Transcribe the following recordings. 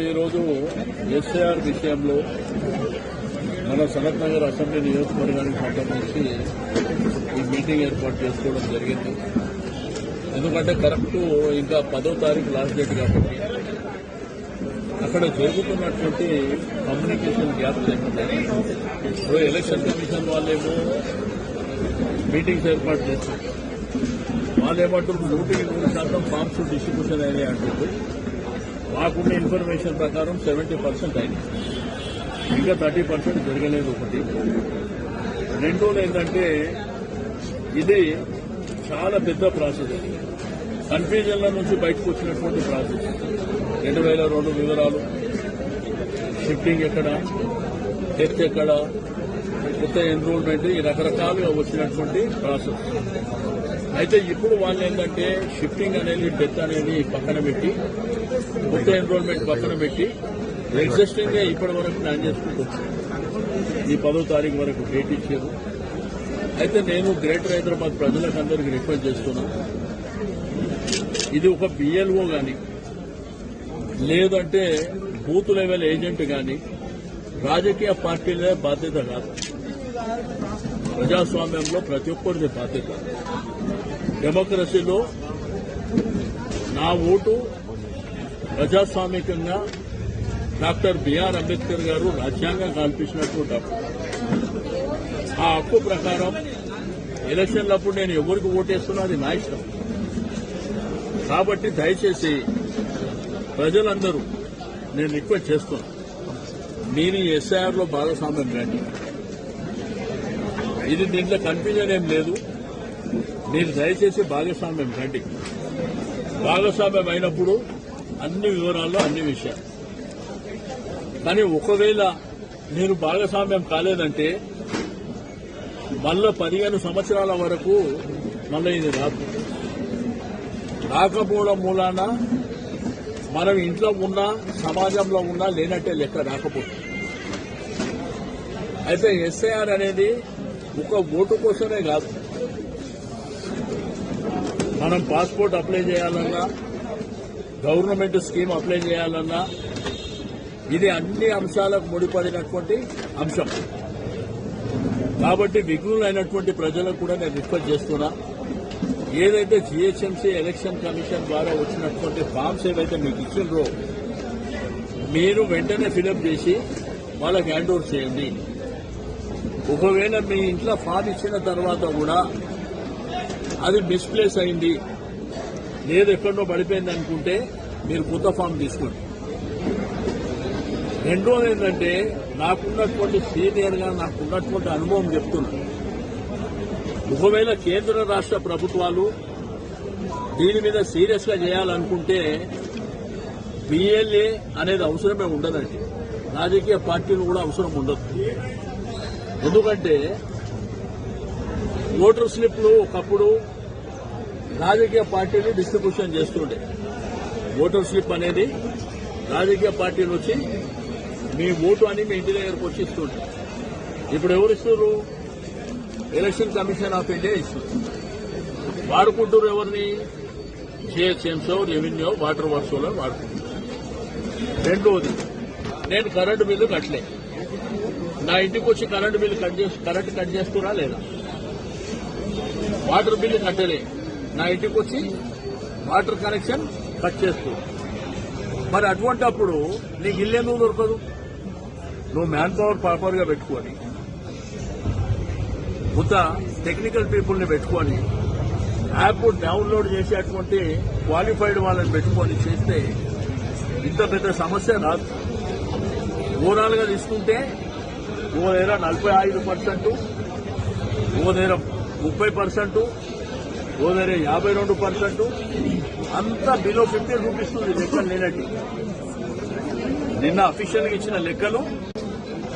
ఈరోజు ఎస్ఐఆర్ విషయంలో మన సనత్ నగర్ అసెంబ్లీ నియోజకవర్గానికి సంబంధించి ఈ మీటింగ్ ఏర్పాటు చేసుకోవడం జరిగింది. ఎందుకంటే కరెక్ట్ ఇంకా 10వ తారీఖు లాస్ట్ డేట్ కాబట్టి అక్కడ జరుగుతున్నటువంటి కమ్యూనికేషన్ గ్యాప్స్ ఏమున్నాయి. ఇప్పుడు ఎలక్షన్ కమిషన్ వాళ్ళేమో మీటింగ్స్ ఏర్పాటు చేస్తారు. వాళ్ళేమంటారు 100% ఫార్మ్స్ డిస్ట్రిబ్యూషన్ అయినాయి అంటుంది. మాకున్న ఇన్ఫర్మేషన్ ప్రకారం 70% అయింది, ఇంకా 30% జరగలేదు. ఒకటి. రెండోది ఏంటంటే ఇది చాలా పెద్ద ప్రాసెస్. కన్ఫ్యూజన్ల నుంచి బయటకు వచ్చినటువంటి ప్రాసెస్. 2002 వివరాలు, షిఫ్టింగ్ ఎక్కడ, డెత్ ఎక్కడ, కొత్త ఎన్రోల్మెంట్, ఈ రకరకాలుగా వచ్చినటువంటి ప్రాసెస్. అయితే ఇప్పుడు వాళ్ళు ఏంటంటే షిఫ్టింగ్ అనేది, డెత్ అనేది పక్కన పెట్టి, కొత్త ఎన్రోల్మెంట్ పక్కన పెట్టి ఎగ్జిస్టింగ్ గా ఇప్పటి వరకు ప్లాన్ చేసుకుంటూ వచ్చారు. ఈ 10వ తారీఖు వరకు డేట్ ఇచ్చారు. అయితే నేను గ్రేటర్ హైదరాబాద్ ప్రజలకు అందరికీ రిక్వెస్ట్ చేస్తున్నా, ఇది ఒక బిఎల్ఓ గాని లేదంటే బూత్ లెవెల్ ఏజెంట్ గాని రాజకీయ పార్టీలే బాధ్యత కాదు. ప్రజాస్వామ్యంలో ప్రతి ఒక్కరిది బాధ్యత. డెమోక్రసీలో నా ఓటు ప్రజాస్వామికంగా డాక్టర్ బిఆర్ అంబేద్కర్ గారు రాజ్యాంగం కల్పించినటువంటి హక్కు. ఆ హక్కు ప్రకారం ఎలక్షన్లప్పుడు నేను ఎవరికి ఓటేస్తున్నా అది నా ఇష్టం. కాబట్టి దయచేసి ప్రజలందరూ నేను రిక్వెస్ట్ చేస్తున్నా, మీరు ఈ ఎస్ఐఆర్ లో భాగస్వామ్యం రండి. ఇది దీంట్లో కన్ఫ్యూజన్ ఏం లేదు. మీరు దయచేసి భాగస్వామ్యం రండి. భాగస్వామ్యం అయినప్పుడు అన్ని వివరాల్లో అన్ని విషయాలు. కానీ ఒకవేళ మీరు భాగస్వామ్యం కాలేదంటే మళ్ళా 15 సంవత్సరాల వరకు మళ్ళీ ఇది రాదు. రాకపోవడం మూలాన మనం ఇంట్లో ఉన్నా, సమాజంలో ఉన్నా లేనట్టే లెక్క రాకపోతుంది. అయితే ఎస్ఐఆర్ అనేది ఒక ఓటు కోసమే కాదు. మనం పాస్పోర్ట్ అప్లై చేయాలన్నా, గవర్నమెంట్ స్కీమ్ అప్లై చేయాలన్నా, ఇది అన్ని అంశాలకు ముడిపడినటువంటి అంశం. కాబట్టి విఘ్నులైనటువంటి ప్రజలకు కూడా నేను రిక్వెస్ట్ చేస్తున్నా, ఏదైతే జీహెచ్ఎంసీ ఎలక్షన్ కమిషన్ ద్వారా వచ్చినటువంటి ఫామ్స్ ఏవైతే మీకు ఇచ్చిండ్రో మీరు వెంటనే ఫిలప్ చేసి వాళ్ళకి హ్యాండ్ ఓవర్ చేయండి. ఒకవేళ మీ ఇంట్లో ఫామ్ ఇచ్చిన తర్వాత కూడా అది మిస్ప్లేస్ అయింది, లేదు ఎక్కడో పడిపోయింది అనుకుంటే మీరు కొత్త ఫామ్ తీసుకోండి. రెండోది ఏంటంటే నాకున్నటువంటి సీనియర్ గా నాకున్నటువంటి అనుభవం చెప్తున్నా, ఒకవేళ కేంద్ర రాష్ట్ర ప్రభుత్వాలు దీని మీద సీరియస్ గా చేయాలనుకుంటే బిఎల్ఏ అనేది అవసరమే ఉండదండి. రాజకీయ పార్టీలు కూడా అవసరం ఉండదు. ఎందుకంటే ఓటర్ స్లిప్లు ఒకప్పుడు రాజకీయ పార్టీలు డిస్ట్రిబ్యూషన్ చేస్తుండే. ఓటర్ స్లిప్ అనేది రాజకీయ పార్టీలు వచ్చి మీ ఓటు అని మీ ఇంటి దగ్గరకు వచ్చి ఇస్తుండే. ఇప్పుడు ఎవరు ఇస్తున్నారు? ఎలక్షన్ కమిషన్ ఆఫ్ ఇండియా ఇస్తుంది. వాడుకుంటారు ఎవరిని? జిహెచ్ఎంసీ, రెవెన్యూ, వాటర్ వర్క్స్ వాడుకుంటారు. రెండోది, నేను కరెంటు బిల్లు కట్టలే, నా ఇంటికి వచ్చి కరెంటు బిల్లు కరెంట్ కట్ చేస్తున్నా లేదా? వాటర్ బిల్లు కట్టలే, నా ఇంటికి వచ్చి వాటర్ కనెక్షన్ కట్ చేస్తూ. మరి అటువంటప్పుడు నీకు ఇల్లు ఎందుకు దొరకదు? నువ్వు మ్యాన్ పవర్ ప్రాపర్ గా పెట్టుకొని, కొత్త టెక్నికల్ పీపుల్ ని పెట్టుకొని, యాప్ డౌన్లోడ్ చేసేటువంటి క్వాలిఫైడ్ వాళ్ళని పెట్టుకొని చేస్తే ఇంత పెద్ద సమస్య రాదు. ఓవరాల్ గా తీసుకుంటే ఓ దగ్గర 45%, ఓ దగ్గర 30%, ఓ దగ్గర 52%, అంతా బిలో 50 చూపిస్తుంది లెక్కలు లేనట్టు. నిన్న అఫీషియల్ గా ఇచ్చిన లెక్కలు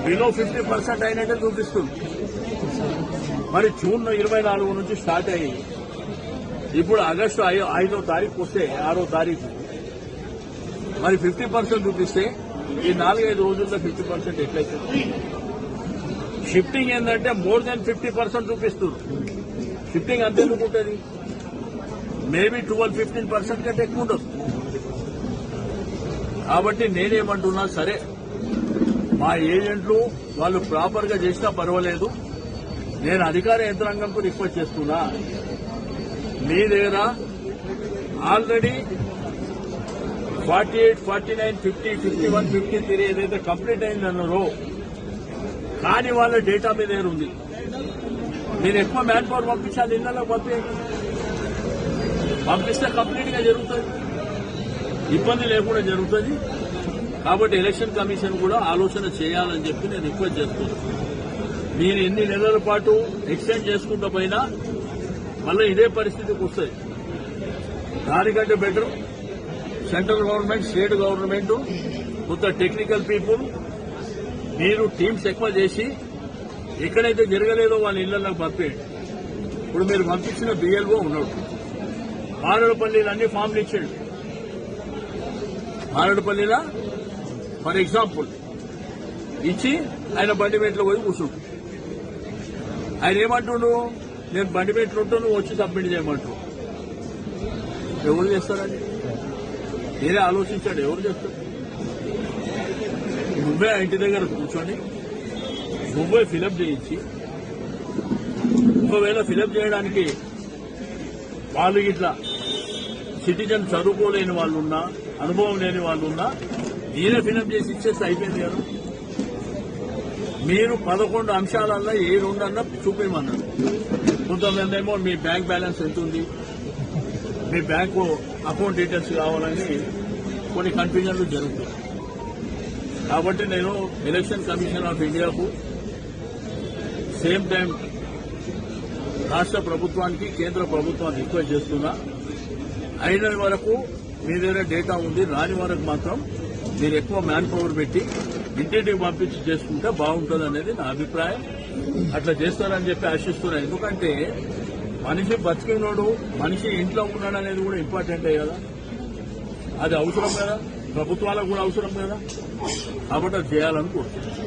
బిలో 50% అయినట్టే చూపిస్తుంది. మరి జూన్ 24 నుంచి స్టార్ట్ అయ్యి ఇప్పుడు ఆగస్టు 5వ తారీఖు వస్తే 6వ తారీఖు మరి 50% చూపిస్తే ఈ 4-5 రోజుల్లో 50% ఎట్లయితే? షిఫ్టింగ్ ఏంటంటే మోర్ దాన్ 50% చూపిస్తుంది. షిఫ్టింగ్ అంతెందుకు ఉంటుంది? మేబీ 12-15% కంటే ఎక్కువ ఉండదు. కాబట్టి నేనేమంటున్నా, సరే మా ఏజెంట్లు వాళ్ళు ప్రాపర్ గా చేసినా పర్వాలేదు, నేను అధికార యంత్రాంగంకు రిక్వెస్ట్ చేస్తున్నా, మీ దగ్గర ఆల్రెడీ 48, 49, 50, 51, 53 ఏదైతే కంప్లీట్ అయిందన్నారో కానీ వాళ్ళ డేటా మీ దగ్గర ఉంది. మీరు ఎక్కువ మ్యాన్ పవర్ పంపించాలి, ఇళ్లలో పంపిస్తే కంప్లీట్ గా జరుగుతుంది, ఇబ్బంది లేకుండా జరుగుతుంది. కాబట్టి ఎలక్షన్ కమిషన్ కూడా ఆలోచన చేయాలని చెప్పి నేను రిక్వెస్ట్ చేస్తున్నాను. మీరు ఎన్ని నెలల పాటు ఎక్స్టెండ్ చేసుకుంటూ పోయినా మళ్ళీ ఇదే పరిస్థితికి వస్తుంది. దానికంటే better central government, state government, కొంత టెక్నికల్ పీపుల్ మీరు టీమ్స్ ఎక్కువ చేసి ఎక్కడైతే జరగలేదో వాళ్ళ ఇళ్లకు పంపేయండి. ఇప్పుడు మీరు పంపించిన బిఎల్ఓ ఉన్నాడు, మారేడుపల్లిలో అన్ని ఫామ్లు ఇచ్చాడు. మారేడుపల్లిలో ఫర్ ఎగ్జాంపుల్ ఇచ్చి ఆయన బండిమేట్లో పోయి కూర్చుంటు. ఆయన ఏమంటుండు, నేను బండిమేట్లో ఉంటాను, నువ్వు వచ్చి సబ్మిట్ చేయమంటు. ఎవరు చేస్తారండి? నేనే ఆలోచించాడు, ఎవరు చేస్తారు? నువ్వే ఇంటి దగ్గర కూర్చొని నువ్వే ఫిలప్ చేయించి, ఒకవేళ ఫిలప్ చేయడానికి వాళ్ళు ఇట్లా సిటిజన్ చదువుకోలేని వాళ్ళు ఉన్నా, అనుభవం లేని వాళ్ళు ఉన్నా, నేనే ఫిలప్ చేసి ఇచ్చేస్తే అయిపోయింది కదా. మీరు 11 అంశాలల్లో ఏ 2 అన్నా చూపించమన్నారు. కొంతమంది ఏమో మీ బ్యాంక్ బ్యాలెన్స్ ఎంత ఉంది, మీ బ్యాంకు అకౌంట్ డీటెయిల్స్ కావాలని కొన్ని కన్ఫ్యూజన్లు జరుగుతాయి. కాబట్టి నేను ఎలక్షన్ కమిషన్ ఆఫ్ ఇండియాకు సేమ్ టైం రాష్ట్ర ప్రభుత్వానికి, కేంద్ర ప్రభుత్వానికి రిక్వెస్ట్ చేస్తున్నా, అయిన వరకు మీ దగ్గర డేటా ఉంది, రాని వరకు మాత్రం మీరు ఎక్కువ మ్యాన్ పవర్ పెట్టి ఇంటింటికి పంపించి చేసుకుంటే బాగుంటుంది అనేది నా అభిప్రాయం. అట్లా చేస్తారని చెప్పి ఆశిస్తున్నాను. ఎందుకంటే మనిషి బతికినోడు, మనిషి ఇంట్లో ఉన్నాడు అనేది కూడా ఇంపార్టెంటే కదా, అది అవసరం కదా, ప్రభుత్వాలకు కూడా అవసరం కదా. కాబట్టి అది చేయాలనుకుంటున్నాను.